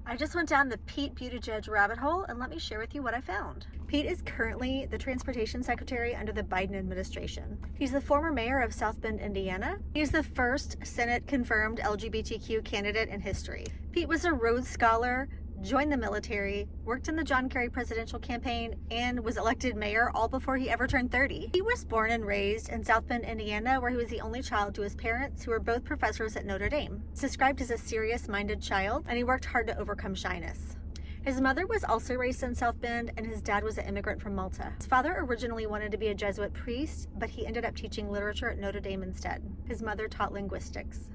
I just went down the Pete Buttigieg rabbit hole, and let me share with you what I found. Pete is currently the transportation secretary under the Biden administration. He's the former mayor of South Bend, Indiana. He's the first Senate-confirmed LGBTQ candidate in history. Pete was a Rhodes Scholar, joined the military, worked in the John Kerry presidential campaign, and was elected mayor all before he ever turned 30. He was born and raised in South Bend, Indiana, where he was the only child to his parents, who were both professors at Notre Dame. He's described as a serious-minded child, and he worked hard to overcome shyness. His mother was also raised in South Bend, and his dad was an immigrant from Malta. His father originally wanted to be a Jesuit priest, but he ended up teaching literature at Notre Dame instead. His mother taught linguistics.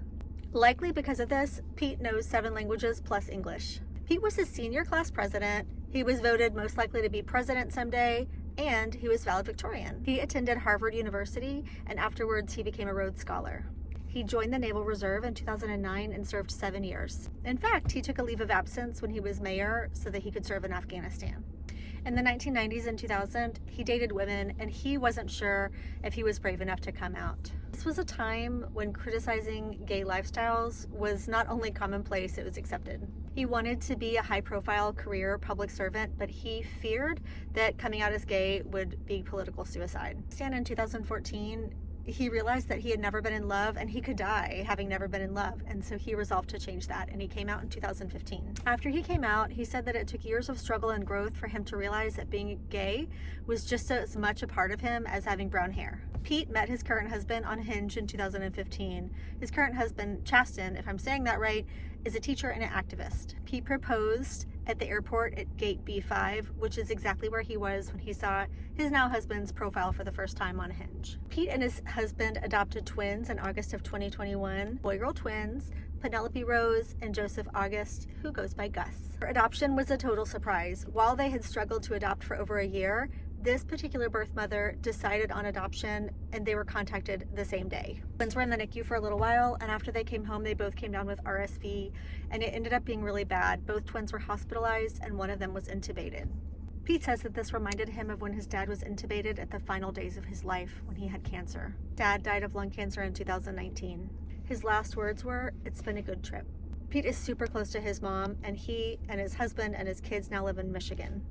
Likely because of this, Pete knows 7 languages plus English. Pete was his senior class president. He was voted most likely to be president someday, and he was valedictorian. He attended Harvard University, and afterwards he became a Rhodes Scholar. He joined the Naval Reserve in 2009 and served 7 years. In fact, he took a leave of absence when he was mayor so that he could serve in Afghanistan. In the 1990s and 2000, he dated women, and he wasn't sure if he was brave enough to come out. This was a time when criticizing gay lifestyles was not only commonplace, it was accepted. He wanted to be a high-profile career public servant, but he feared that coming out as gay would be political suicide. In 2014, he realized that he had never been in love and he could die having never been in love, and so he resolved to change that, and he came out in 2015. After he came out, he said that it took years of struggle and growth for him to realize that being gay was just as much a part of him as having brown hair. Pete met his current husband on Hinge in 2015. His current husband, Chasten, if I'm saying that right, is a teacher and an activist. Pete proposed at the airport at gate B5, which is exactly where he was when he saw his now husband's profile for the first time on Hinge. Pete and his husband adopted twins in August of 2021, boy-girl twins, Penelope Rose and Joseph August, who goes by Gus. Her adoption was a total surprise. While they had struggled to adopt for over a year, this particular birth mother decided on adoption, and they were contacted the same day. Twins were in the NICU for a little while, and after they came home, they both came down with RSV, and it ended up being really bad. Both twins were hospitalized, and one of them was intubated. Pete says that this reminded him of when his dad was intubated at the final days of his life when he had cancer. Dad died of lung cancer in 2019. His last words were, "It's been a good trip." Pete is super close to his mom, and he and his husband and his kids now live in Michigan.